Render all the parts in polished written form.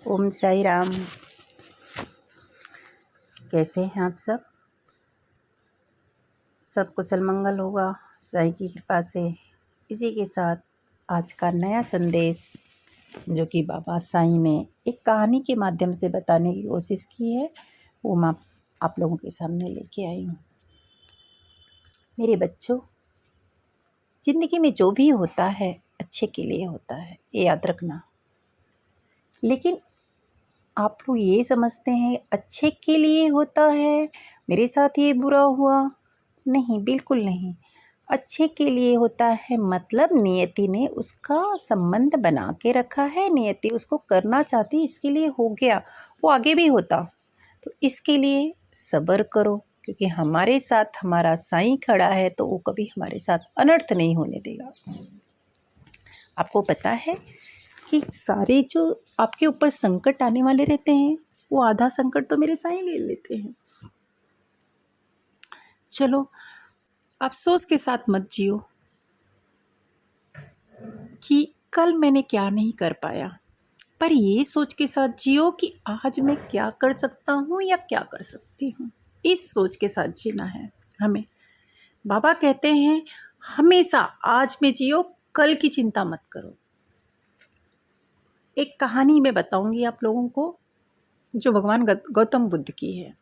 ओम साई राम। कैसे हैं आप सब कुशल मंगल होगा साईं की कृपा से। इसी के साथ आज का नया संदेश जो कि बाबा साईं ने एक कहानी के माध्यम से बताने की कोशिश की है, वो मैं आप लोगों के सामने लेके आई हूँ। मेरे बच्चों, ज़िंदगी में जो भी होता है अच्छे के लिए होता है, ये याद रखना। लेकिन आप लोग ये समझते हैं अच्छे के लिए होता है, मेरे साथ ये बुरा हुआ। नहीं, बिल्कुल नहीं। अच्छे के लिए होता है मतलब नियति ने उसका संबंध बना के रखा है, नियति उसको करना चाहती, इसके लिए हो गया, वो आगे भी होता। तो इसके लिए सब्र करो, क्योंकि हमारे साथ हमारा साईं खड़ा है तो वो कभी हमारे साथ अनर्थ नहीं होने देगा। आपको पता है कि सारे जो आपके ऊपर संकट आने वाले रहते हैं, वो आधा संकट तो मेरे साईं ले लेते हैं। चलो, अफसोस के साथ मत जियो कि कल मैंने क्या नहीं कर पाया, पर ये सोच के साथ जियो कि आज मैं क्या कर सकता हूँ या क्या कर सकती हूँ। इस सोच के साथ जीना है हमें। बाबा कहते हैं हमेशा आज में जियो, कल की चिंता मत करो। एक कहानी मैं बताऊंगी आप लोगों को जो भगवान गौतम बुद्ध की है।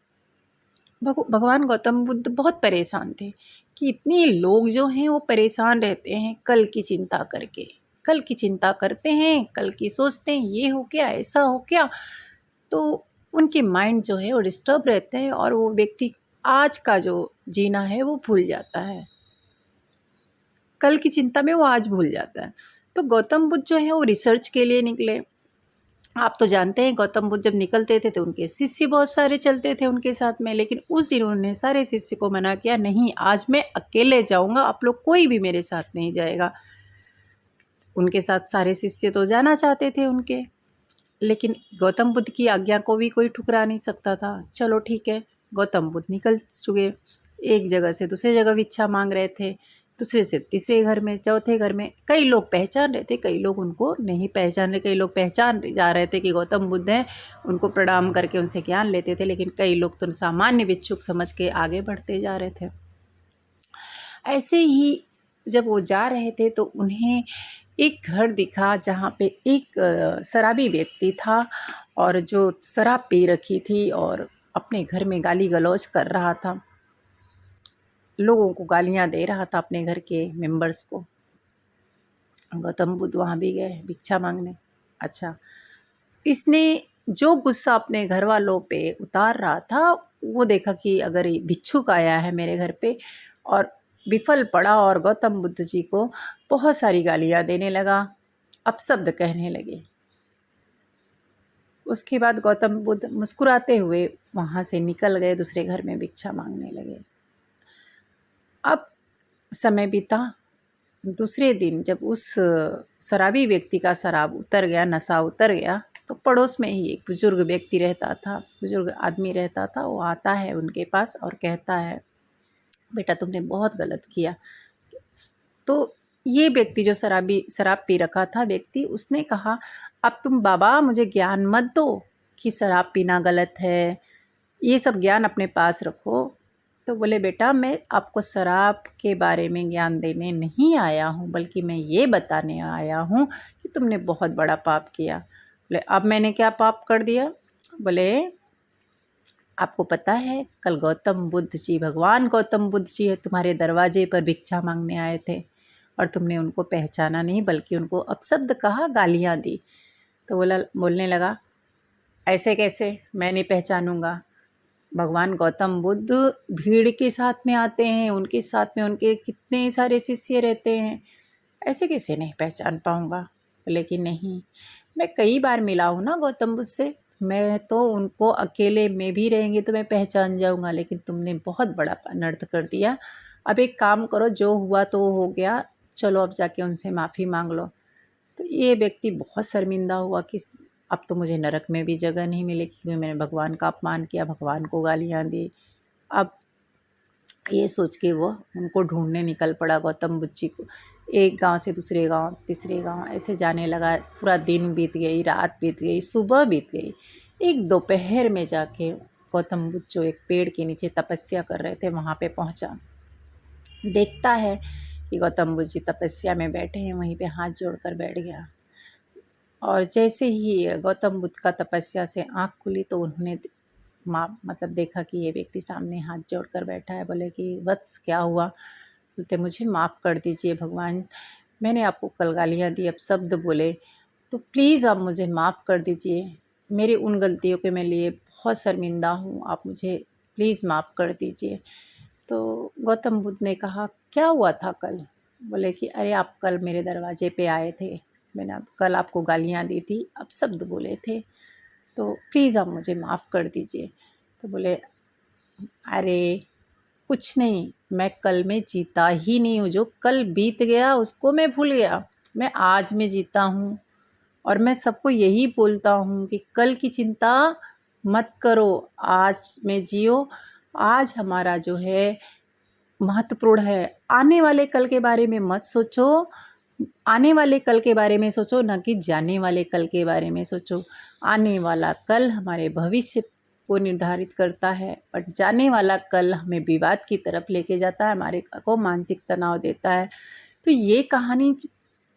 भगवान गौतम बुद्ध बहुत परेशान थे कि इतने लोग जो हैं वो परेशान रहते हैं कल की चिंता करके। कल की चिंता करते हैं, कल की सोचते हैं, ये हो गया, ऐसा हो गया, तो उनके माइंड जो है वो डिस्टर्ब रहते हैं और वो व्यक्ति आज का जो जीना है वो भूल जाता है। कल की चिंता में वो आज भूल जाता है। तो गौतम बुद्ध जो है वो रिसर्च के लिए निकले। आप तो जानते हैं गौतम बुद्ध जब निकलते थे तो उनके शिष्य बहुत सारे चलते थे उनके साथ में, लेकिन उस दिन उन्होंने सारे शिष्य को मना किया, नहीं आज मैं अकेले जाऊंगा, आप लोग कोई भी मेरे साथ नहीं जाएगा। उनके साथ सारे शिष्य तो जाना चाहते थे उनके, लेकिन गौतम बुद्ध की आज्ञा को भी कोई ठुकरा नहीं सकता था। चलो ठीक है, गौतम बुद्ध निकल चुके, एक जगह से दूसरी जगह भिक्षा मांग रहे थे, दूसरे से तीसरे घर में, चौथे घर में। कई लोग पहचान रहे थे, कई लोग उनको नहीं पहचान रहे। कई लोग पहचान जा रहे थे कि गौतम बुद्ध हैं, उनको प्रणाम करके उनसे ज्ञान लेते थे, लेकिन कई लोग तो सामान्य भिक्षुक समझ के आगे बढ़ते जा रहे थे। ऐसे ही जब वो जा रहे थे तो उन्हें एक घर दिखा जहाँ पे एक शराबी व्यक्ति था और जो शराब पी रखी थी और अपने घर में गाली गलौज कर रहा था, लोगों को गालियाँ दे रहा था, अपने घर के मेंबर्स को। गौतम बुद्ध वहाँ भी गए भिक्षा मांगने। अच्छा, इसने जो गुस्सा अपने घर वालों पे उतार रहा था, वो देखा कि अगर ये भिक्षुक आया है मेरे घर पे, और विफल पड़ा और गौतम बुद्ध जी को बहुत सारी गालियाँ देने लगा, अपशब्द कहने लगे। उसके बाद गौतम बुद्ध मुस्कुराते हुए वहाँ से निकल गए, दूसरे घर में भिक्षा मांगने लगे। अब समय बीता। दूसरे दिन जब उस शराबी व्यक्ति का शराब उतर गया, नशा उतर गया, तो पड़ोस में ही एक बुजुर्ग व्यक्ति रहता था, बुजुर्ग आदमी रहता था। वो आता है उनके पास और कहता है, बेटा तुमने बहुत गलत किया। तो ये व्यक्ति जो शराब पी रखा था व्यक्ति, उसने कहा अब तुम बाबा मुझे ज्ञान मत दो कि शराब पीना गलत है, ये सब ज्ञान अपने पास रखो। तो बोले बेटा मैं आपको शराब के बारे में ज्ञान देने नहीं आया हूँ, बल्कि मैं ये बताने आया हूँ कि तुमने बहुत बड़ा पाप किया। बोले अब मैंने क्या पाप कर दिया? बोले आपको पता है कल गौतम बुद्ध जी, भगवान गौतम बुद्ध जी है तुम्हारे दरवाजे पर भिक्षा मांगने आए थे और तुमने उनको पहचाना नहीं, बल्कि उनको अपशब्द कहा, गालियाँ दी। तो बोलने लगा ऐसे कैसे, मैं नहीं पहचानूंगा। भगवान गौतम बुद्ध भीड़ के साथ में आते हैं, उनके साथ में उनके कितने सारे शिष्य रहते हैं, ऐसे कैसे नहीं पहचान पाऊँगा। लेकिन नहीं, मैं कई बार मिला हूँ ना गौतम बुद्ध से, मैं तो उनको अकेले में भी रहेंगे तो मैं पहचान जाऊँगा, लेकिन तुमने बहुत बड़ा अनर्थ कर दिया। अब एक काम करो, जो हुआ तो हो गया, चलो अब जाके उनसे माफ़ी मांग लो। तो ये व्यक्ति बहुत शर्मिंदा हुआ कि अब तो मुझे नरक में भी जगह नहीं मिलेगी, क्योंकि मैंने भगवान का अपमान किया, भगवान को गालियाँ दी। अब ये सोच के वो उनको ढूंढने निकल पड़ा गौतम बुद्ध जी को एक गांव से दूसरे गांव, तीसरे गांव, ऐसे जाने लगा। पूरा दिन बीत गई, रात बीत गई, सुबह बीत गई। एक दोपहर में जाके गौतम बुद्ध जो एक पेड़ के नीचे तपस्या कर रहे थे वहाँ पे पहुँचा। देखता है कि गौतम बुद्ध जी तपस्या में बैठे हैं, वहीं पे हाथ जोड़कर बैठ गया। और जैसे ही गौतम बुद्ध का तपस्या से आँख खुली तो उन्होंने मतलब देखा कि ये व्यक्ति सामने हाथ जोड़कर बैठा है। बोले कि वत्स क्या हुआ? बोलते मुझे माफ़ कर दीजिए भगवान, मैंने आपको कल गालियाँ दी, अब शब्द बोले, तो प्लीज़ आप मुझे माफ़ कर दीजिए। मेरी उन गलतियों के मैं लिए बहुत शर्मिंदा हूँ, आप मुझे प्लीज़ माफ़ कर दीजिए। तो गौतम बुद्ध ने कहा क्या हुआ था कल? बोले कि अरे आप कल मेरे दरवाजे पे आए थे, मैंने कल आपको गालियाँ दी थी, अब शब्द बोले थे, तो प्लीज़ आप मुझे माफ़ कर दीजिए। तो बोले अरे कुछ नहीं, मैं कल में जीता ही नहीं हूँ, जो कल बीत गया उसको मैं भूल गया, मैं आज में जीता हूँ। और मैं सबको यही बोलता हूँ कि कल की चिंता मत करो, आज में जियो। आज हमारा जो है महत्वपूर्ण है, आने वाले कल के बारे में मत सोचो। आने वाले कल के बारे में सोचो, ना कि जाने वाले कल के बारे में सोचो। आने वाला कल हमारे भविष्य को निर्धारित करता है, बट जाने वाला कल हमें विवाद की तरफ लेके जाता है, हमारे को मानसिक तनाव देता है। तो ये कहानी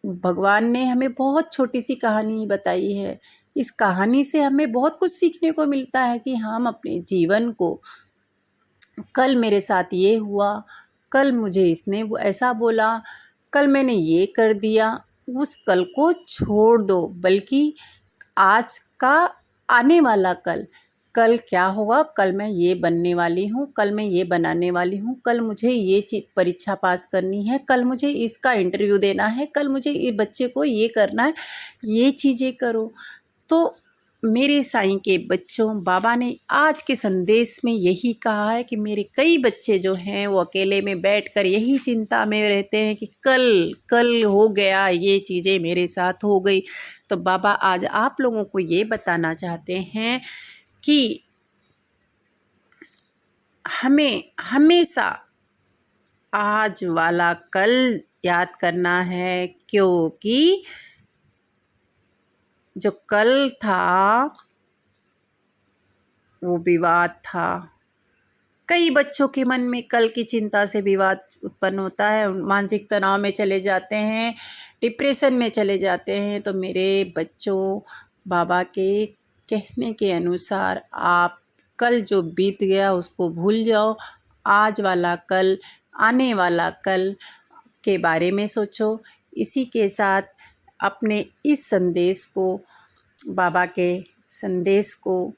भगवान ने हमें बहुत छोटी सी कहानी बताई है। इस कहानी से हमें बहुत कुछ सीखने को मिलता है कि हम अपने जीवन को, कल मेरे साथ ये हुआ, कल मुझे इसने ऐसा बोला, कल मैंने ये कर दिया, उस कल को छोड़ दो। बल्कि आज का आने वाला कल, कल क्या होगा, कल मैं ये बनने वाली हूँ, कल मैं ये बनाने वाली हूँ, कल मुझे ये परीक्षा पास करनी है, कल मुझे इसका इंटरव्यू देना है, कल मुझे ये बच्चे को ये करना है, ये चीज़ें करो। तो मेरे साईं के बच्चों, बाबा ने आज के संदेश में यही कहा है कि मेरे कई बच्चे जो हैं वो अकेले में बैठकर यही चिंता में रहते हैं कि कल कल हो गया, ये चीज़ें मेरे साथ हो गई। तो बाबा आज आप लोगों को ये बताना चाहते हैं कि हमें हमेशा आज वाला कल याद करना है, क्योंकि जो कल था वो विवाद था। कई बच्चों के मन में कल की चिंता से विवाद उत्पन्न होता है, मानसिक तनाव में चले जाते हैं, डिप्रेशन में चले जाते हैं। तो मेरे बच्चों, बाबा के कहने के अनुसार आप कल जो बीत गया उसको भूल जाओ, आज वाला कल, आने वाला कल के बारे में सोचो। इसी के साथ अपने इस संदेश को, बाबा के संदेश को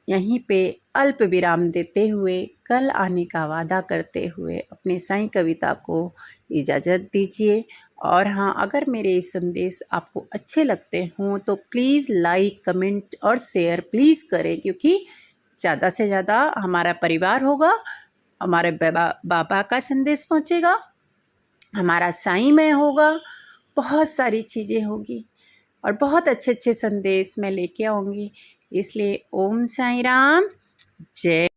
यहीं पे अल्प विराम देते हुए, कल आने का वादा करते हुए अपने साईं कविता को इजाज़त दीजिए। और हाँ, अगर मेरे ये संदेश आपको अच्छे लगते हों तो प्लीज़ लाइक, कमेंट और शेयर प्लीज़ करें, क्योंकि ज़्यादा से ज़्यादा हमारा परिवार होगा, हमारे बाबा का संदेश पहुँचेगा, हमारा साईंमय होगा, बहुत सारी चीज़ें होगी और बहुत अच्छे अच्छे संदेश मैं लेके आऊँगी। इसलिए ओम साईं राम, जय।